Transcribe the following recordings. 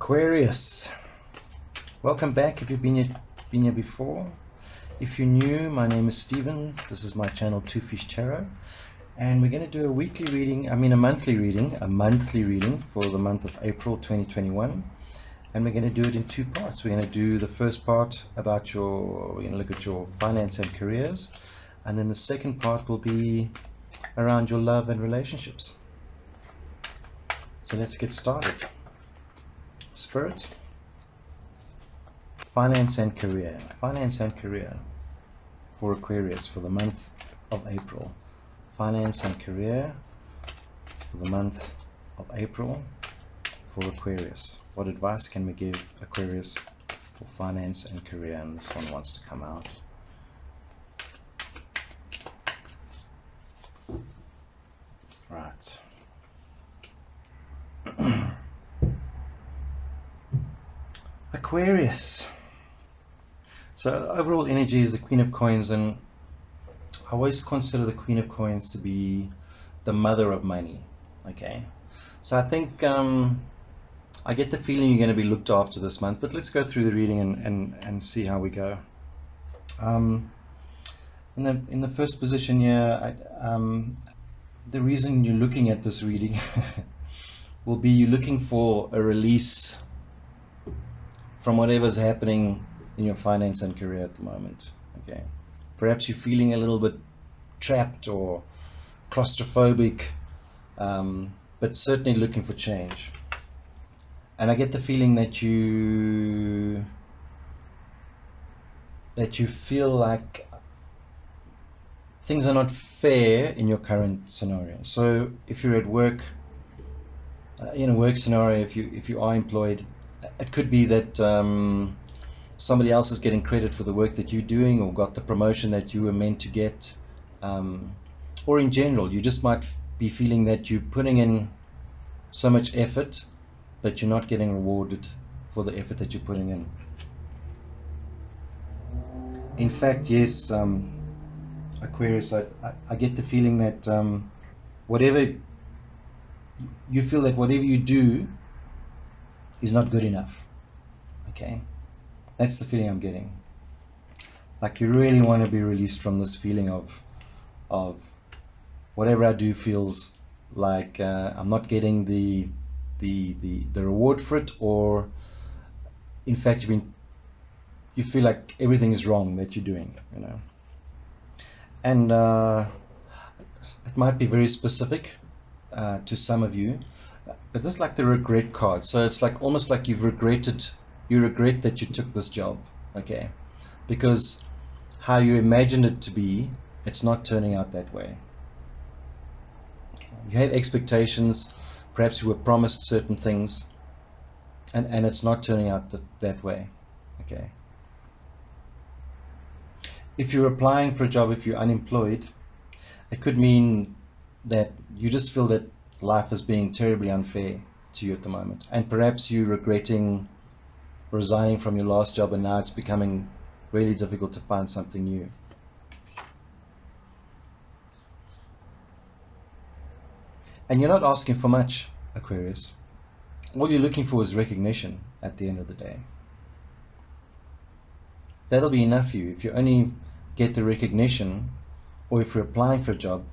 Aquarius, welcome back if you've been here before. If you're new, my name is Stephen. This is my channel Two Fish Tarot, and we're going to do a weekly reading, a monthly reading for the month of April 2021, and we're going to do it in two parts. We're going to do the first part about we're going to look at your finance and careers, and then the second part will be around your love and relationships. So let's get started. Spirit, finance and career for Aquarius for the month of April. Finance and career for the month of April for Aquarius. What advice can we give Aquarius for finance and career? And this one wants to come out. Right. Aquarius. So overall energy is the Queen of Coins, and I always consider the Queen of Coins to be the mother of money. Okay, so I think I get the feeling you're going to be looked after this month, but let's go through the reading and see how we go. In the first position here, the reason you're looking at this reading will be you're looking for a release from whatever's happening in your finance and career at the moment. Okay, perhaps you're feeling a little bit trapped or claustrophobic, but certainly looking for change. And I get the feeling that you feel like things are not fair in your current scenario. So if you're at work, in a work scenario, if you are employed, it could be that somebody else is getting credit for the work that you're doing, or got the promotion that you were meant to get, or in general you just might be feeling that you're putting in so much effort but you're not getting rewarded for the effort that you're putting in. In fact, yes, Aquarius, I get the feeling that whatever you feel, that whatever you do is not good enough. Okay, that's the feeling I'm getting. Like you really want to be released from this feeling of whatever I do feels like I'm not getting the reward for it, or in fact you feel like everything is wrong that you're doing, you know. And it might be very specific to some of you, but this is like the regret card. So it's like almost like you regret that you took this job, okay, because how you imagined it to be, it's not turning out that way. You had expectations, perhaps you were promised certain things, and it's not turning out that way. Okay, if you're applying for a job, if you're unemployed, it could mean that you just feel that life is being terribly unfair to you at the moment, and perhaps you're regretting resigning from your last job, and now it's becoming really difficult to find something new. And you're not asking for much, Aquarius. All you're looking for is recognition at the end of the day. That'll be enough for you. If you only get the recognition, or if you're applying for a job,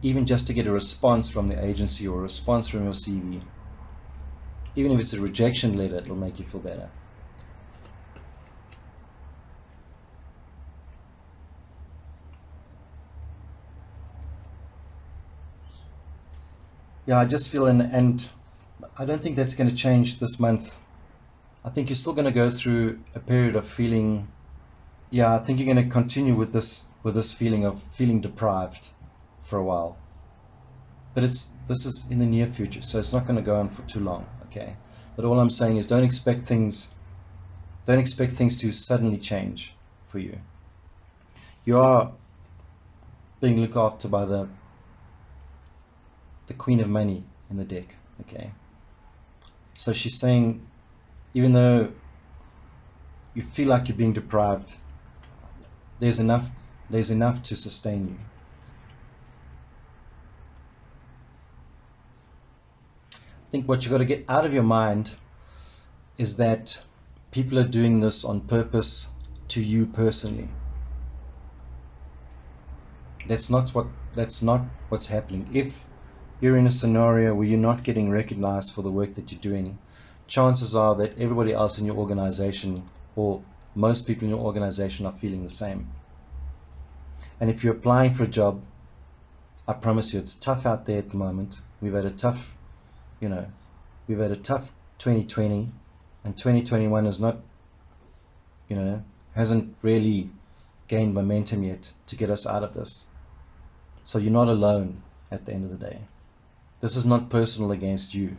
even just to get a response from the agency or a response from your CV, even if it's a rejection letter, it'll make you feel better. Yeah, I just feel, and I don't think that's going to change this month. I think you're still going to go through a period of feeling, yeah, I think you're going to continue with this feeling of feeling deprived for a while. But this is in the near future, so it's not going to go on for too long, okay? But all I'm saying is don't expect things to suddenly change for you. You are being looked after by the Queen of Money in the deck, okay? So she's saying, even though you feel like you're being deprived, there's enough to sustain you. think what you've got to get out of your mind is that people are doing this on purpose to you personally. That's not what's happening. If you're in a scenario where you're not getting recognized for the work that you're doing, chances are that everybody else in your organization, or most people in your organization, are feeling the same. And if you're applying for a job, I promise you it's tough out there at the moment. We've had a tough 2020, and 2021 is not, hasn't really gained momentum yet to get us out of this. So you're not alone at the end of the day. This is not personal against you.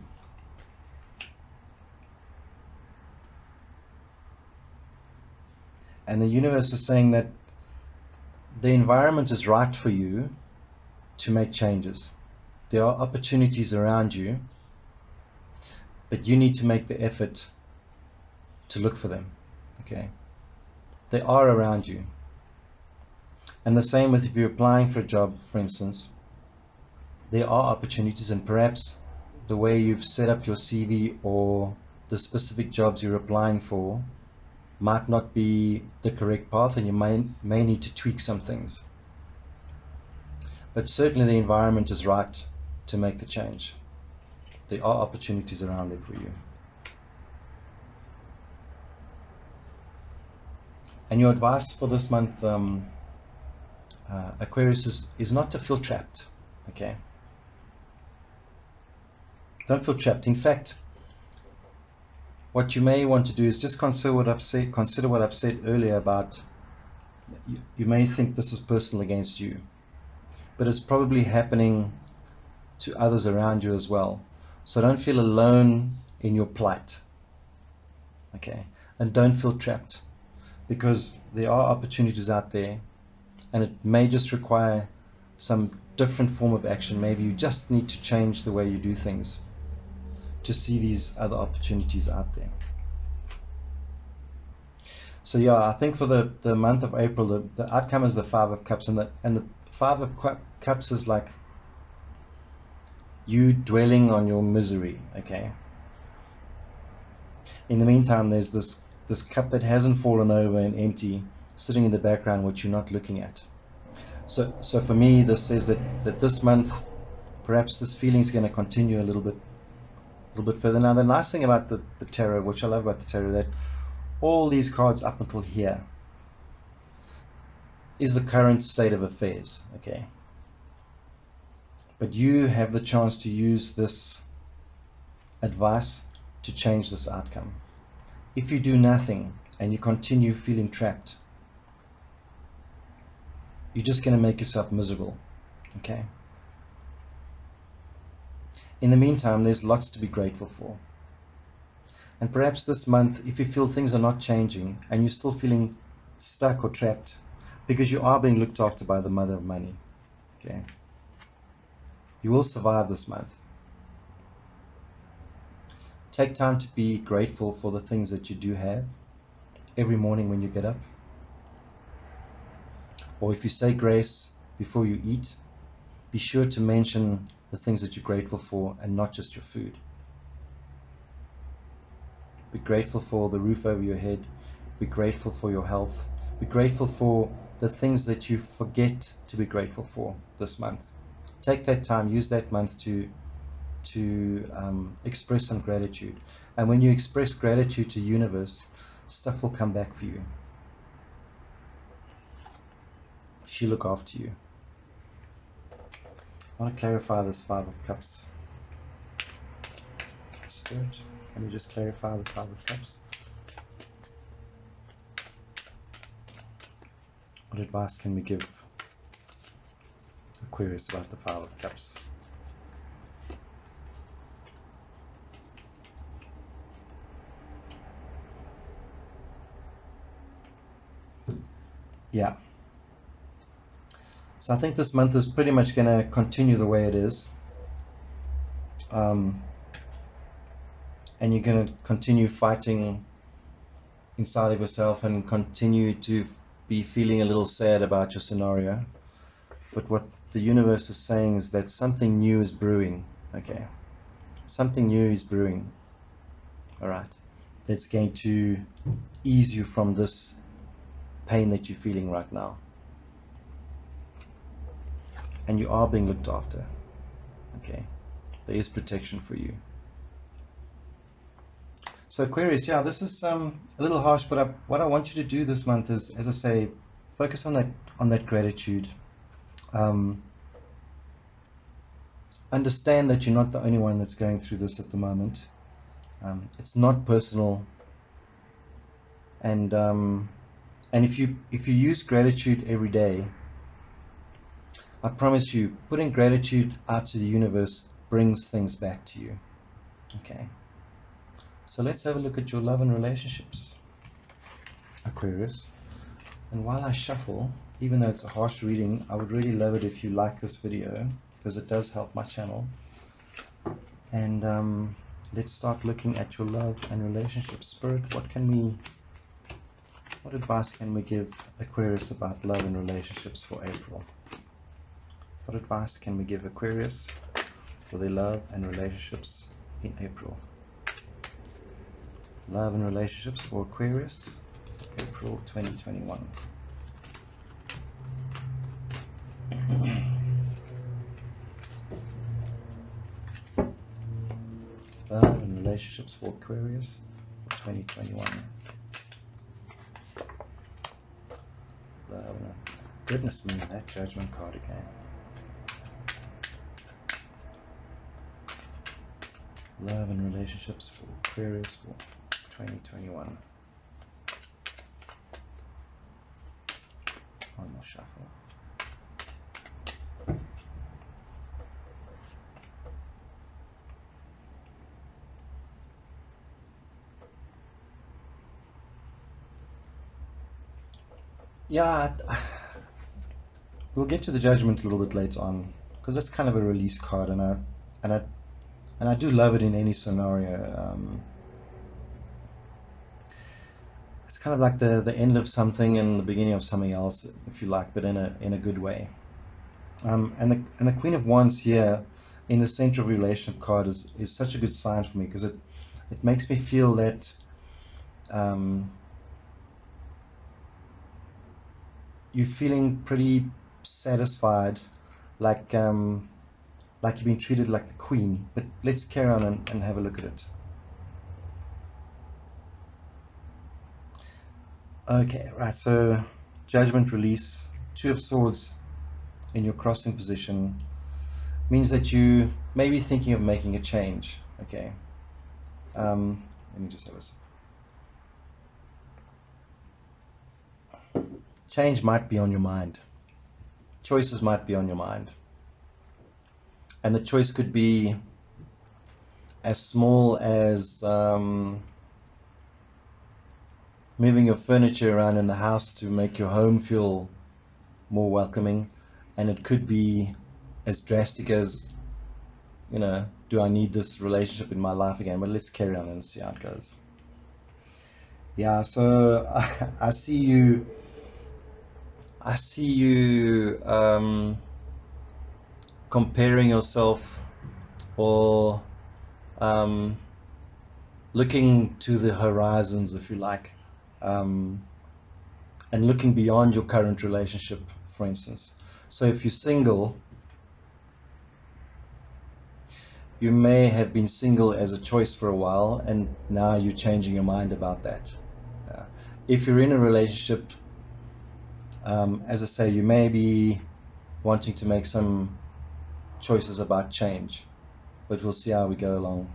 And the universe is saying that the environment is right for you to make changes. There are opportunities around you, but you need to make the effort to look for them. Okay? They are around you. And the same with if you're applying for a job, for instance, there are opportunities, and perhaps the way you've set up your CV or the specific jobs you're applying for might not be the correct path, and you may need to tweak some things. But certainly the environment is right to make the change. There are opportunities around there for you. And your advice for this month, Aquarius, is not to feel trapped. Okay? Don't feel trapped. In fact, what you may want to do is just consider what I've said earlier about you may think this is personal against you, but it's probably happening to others around you as well. So don't feel alone in your plight. Okay? And don't feel trapped, because there are opportunities out there, and it may just require some different form of action. Maybe you just need to change the way you do things to see these other opportunities out there. So yeah, I think for the month of April, the outcome is the Five of Cups, and the Five of Cups is like you dwelling on your misery. Okay. In the meantime, there's this cup that hasn't fallen over and empty, sitting in the background, which you're not looking at. So for me, this says that this month, perhaps this feeling is going to continue a little bit further. Now, the nice thing about the tarot, which I love about the tarot, that all these cards up until here is the current state of affairs. Okay. But you have the chance to use this advice to change this outcome. If you do nothing and you continue feeling trapped, you're just going to make yourself miserable. Okay? In the meantime, there's lots to be grateful for. And perhaps this month, if you feel things are not changing and you're still feeling stuck or trapped, because you are being looked after by the Mother of Money, okay, you will survive this month. Take time to be grateful for the things that you do have every morning when you get up. Or if you say grace before you eat, be sure to mention the things that you're grateful for and not just your food. Be grateful for the roof over your head. Be grateful for your health. Be grateful for the things that you forget to be grateful for this month. Take that time, use that month to express some gratitude. And when you express gratitude to the universe, stuff will come back for you. She'll look after you. I want to clarify this Five of Cups. Spirit, can you just clarify the Five of Cups? What advice can we give Aquarius about the Five of Cups? Yeah. So I think this month is pretty much going to continue the way it is. And you're going to continue fighting inside of yourself and continue to be feeling a little sad about your scenario. But what the universe is saying is that something new is brewing. Okay. something new is brewing. All right, that's going to ease you from this pain that you're feeling right now, and you are being looked after. Okay, there is protection for you. So Aquarius, yeah, this is a little harsh, but what I want you to do this month is, as I say, focus on that gratitude. Understand that you're not the only one that's going through this at the moment. It's not personal, and if you use gratitude every day, I promise you, putting gratitude out to the universe brings things back to you. Okay. So let's have a look at your love and relationships, Aquarius. And while I shuffle, even though it's a harsh reading, I would really love it if you like this video, because it does help my channel. And let's start looking at your love and relationships. Spirit, what advice can we give Aquarius about love and relationships for April? What advice can we give Aquarius for their love and relationships in April? Love and relationships for Aquarius, April 2021. Love and relationships for Aquarius for 2021. Love and, goodness me, that Judgment card again. Love and relationships for Aquarius for 2021. One more shuffle. Yeah, we'll get to the Judgment a little bit later on, because that's kind of a release card, and I do love it in any scenario. It's kind of like the end of something and the beginning of something else, if you like, but in a good way. And the Queen of Wands here in the center of relationship card is such a good sign for me, because it makes me feel that you're feeling pretty satisfied, like you've been treated like the queen. But let's carry on and have a look at it. Okay, right, so Judgment, release, Two of Swords in your crossing position means that you may be thinking of making a change. Okay, let me just have a sip. Change might be on your mind. Choices might be on your mind. And the choice could be as small as moving your furniture around in the house to make your home feel more welcoming. And it could be as drastic as, do I need this relationship in my life again? But let's carry on and see how it goes. Yeah, so I see you comparing yourself, or looking to the horizons, if you like, and looking beyond your current relationship, for instance. So if you're single, you may have been single as a choice for a while, and now you're changing your mind about that. If you're in a relationship, as I say, you may be wanting to make some choices about change, but we'll see how we go along.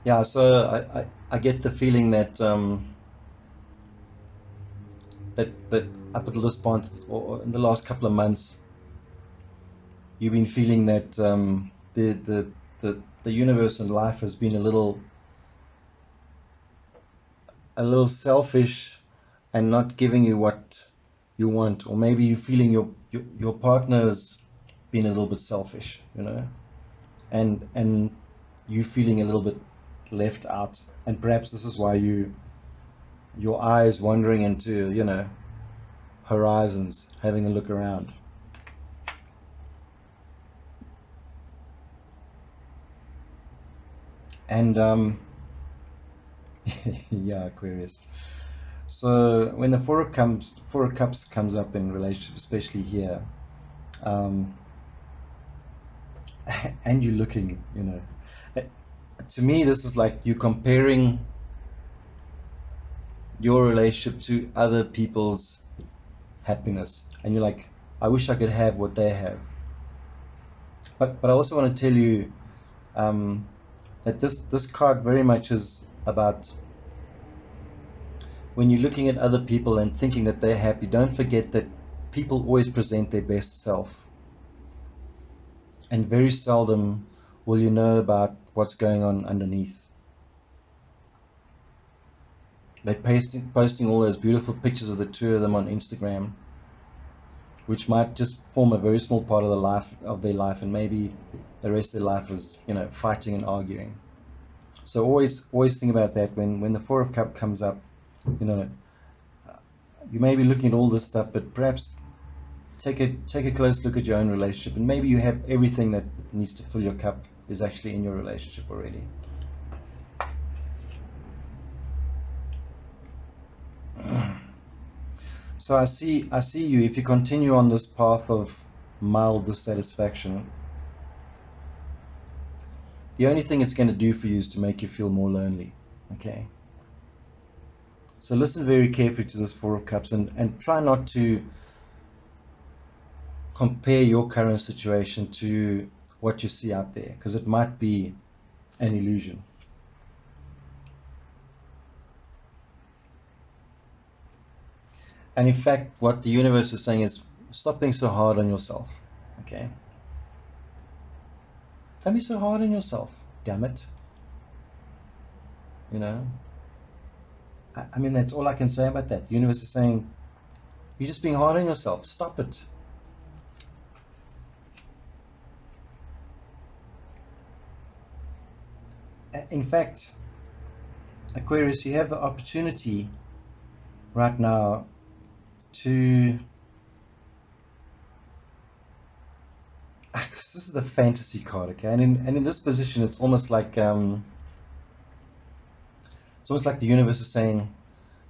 Yeah, so I get the feeling that that up until this point, or in the last couple of months, you've been feeling that the universe and life has been a little selfish and not giving you what you want, or maybe you're feeling your partner's been a little bit selfish, and you feeling a little bit left out, and perhaps this is why your eyes wandering into horizons, having a look around. And yeah, Aquarius. So when the Four of Cups comes up in relationship, especially here, um, and you're looking, to me, this is like you comparing your relationship to other people's happiness, and you're like, I wish I could have what they have. But I also want to tell you that this card very much is about when you're looking at other people and thinking that they're happy. Don't forget that people always present their best self, and very seldom will you know about what's going on underneath. They're posting all those beautiful pictures of the two of them on Instagram, which might just form a very small part of their life, and maybe the rest of their life is, fighting and arguing. So always think about that when the Four of Cups comes up. You may be looking at all this stuff, but perhaps take a close look at your own relationship, and maybe you have everything that needs to fill your cup is actually in your relationship already. So I see you, if you continue on this path of mild dissatisfaction, the only thing it's going to do for you is to make you feel more lonely. Okay? So listen very carefully to this Four of Cups, and try not to compare your current situation to what you see out there, because it might be an illusion. And in fact, what the universe is saying is, stop being so hard on yourself. Okay? Don't be so hard on yourself, damn it. I mean, that's all I can say about that. The universe is saying, you're just being hard on yourself. Stop it. In fact, Aquarius, you have the opportunity right now to, because this is the fantasy card, okay, and in this position, it's almost like the universe is saying,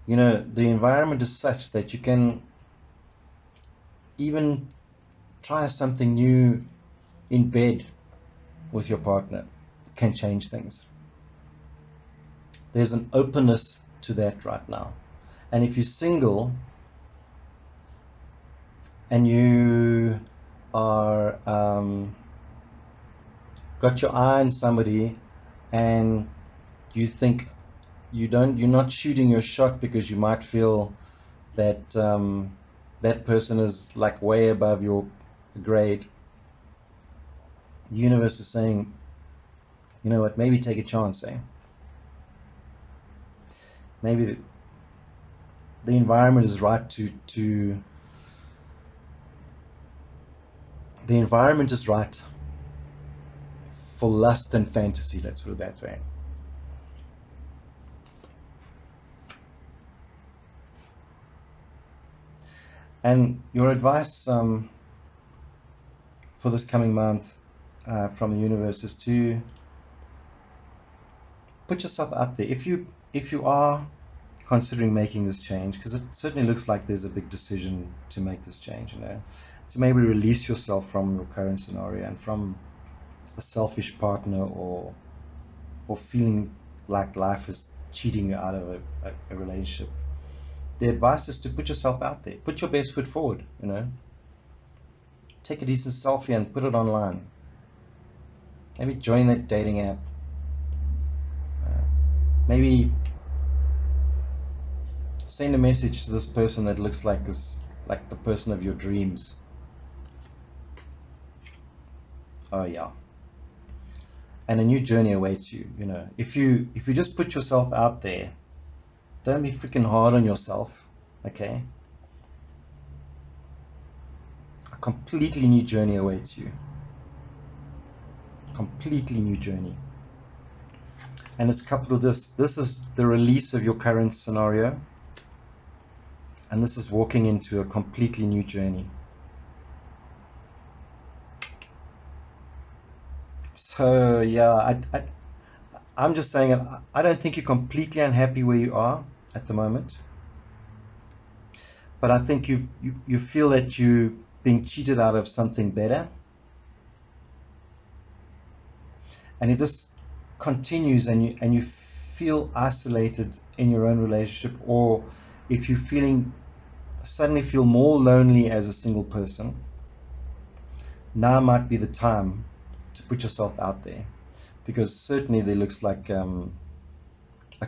the environment is such that you can even try something new in bed with your partner. It can change things. There's an openness to that right now. And if you're single and you are got your eye on somebody, and you think you're not shooting your shot because you might feel that that person is like way above your grade, the universe is saying, you know what, maybe take a chance, maybe the environment is right to the environment is right for lust and fantasy, let's put it that way. And your advice for this coming month from the universe is to put yourself out there. If you are considering making this change, because it certainly looks like there's a big decision to make this change, to maybe release yourself from your current scenario and from a selfish partner, or feeling like life is cheating you out of a relationship. The advice is to put yourself out there, put your best foot forward, take a decent selfie and put it online. Maybe join that dating app. Maybe send a message to this person that looks like the person of your dreams. Oh yeah. And a new journey awaits you. If you just put yourself out there, don't be freaking hard on yourself, okay? A completely new journey awaits you. Completely new journey. And it's coupled with this. This is the release of your current scenario, and this is walking into a completely new journey. So yeah, I'm just saying, I don't think you're completely unhappy where you are at the moment, but I think you feel that you're being cheated out of something better. And if this continues and you feel isolated in your own relationship, or if you suddenly feel more lonely as a single person, now might be the time to put yourself out there, because certainly there looks like a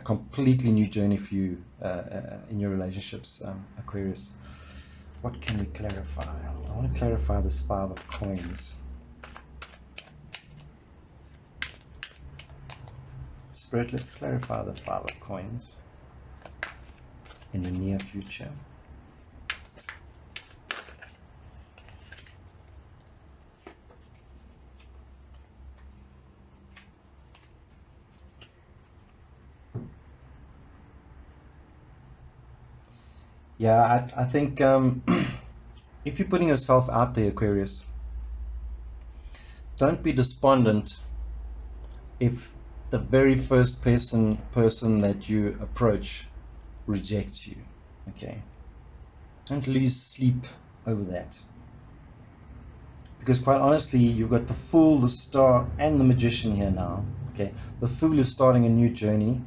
completely new journey for you in your relationships, Aquarius. What can we clarify? I want to clarify this 5 of coins. Spirit, let's clarify the 5 of coins in the near future. Yeah, I think if you're putting yourself out there, Aquarius, don't be despondent if the very first person that you approach rejects you. Okay, don't lose sleep over that, because quite honestly, you've got the Fool, the Star, and the Magician here now. Okay, the Fool is starting a new journey.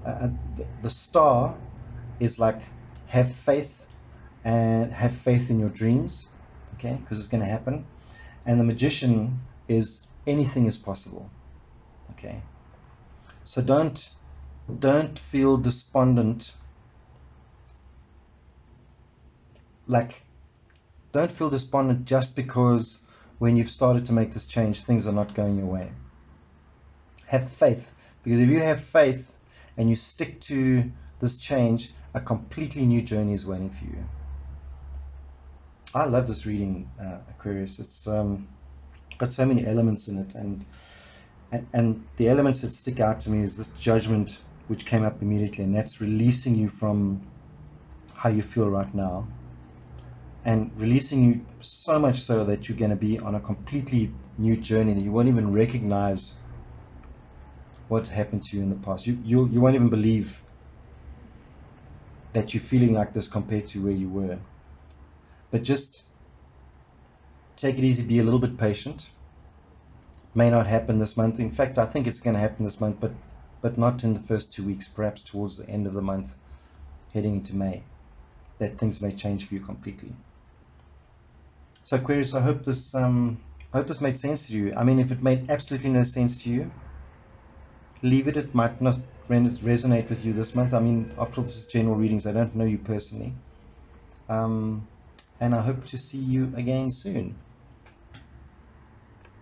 The Star is like, have faith in your dreams, okay, because it's going to happen. And the Magician is, anything is possible. Okay, so don't feel despondent. Don't feel despondent just because when you've started to make this change, things are not going your way. Have faith, because if you have faith and you stick to this change, a completely new journey is waiting for you. I love this reading, Aquarius. It's got so many elements in it, and the elements that stick out to me is this Judgment, which came up immediately, and that's releasing you from how you feel right now, and releasing you so much so that you're going to be on a completely new journey that you won't even recognize what happened to you in the past. You won't even believe that you're feeling like this compared to where you were. But just take it easy, be a little bit patient. May not happen this month. In fact, I think it's going to happen this month, but not in the first 2 weeks, perhaps towards the end of the month, heading into May, that things may change for you completely. So Aquarius, I hope this made sense to you. I mean, if it made absolutely no sense to you, leave it. It might not resonate with you this month. I mean, after all, this is general readings. I don't know you personally. And I hope to see you again soon.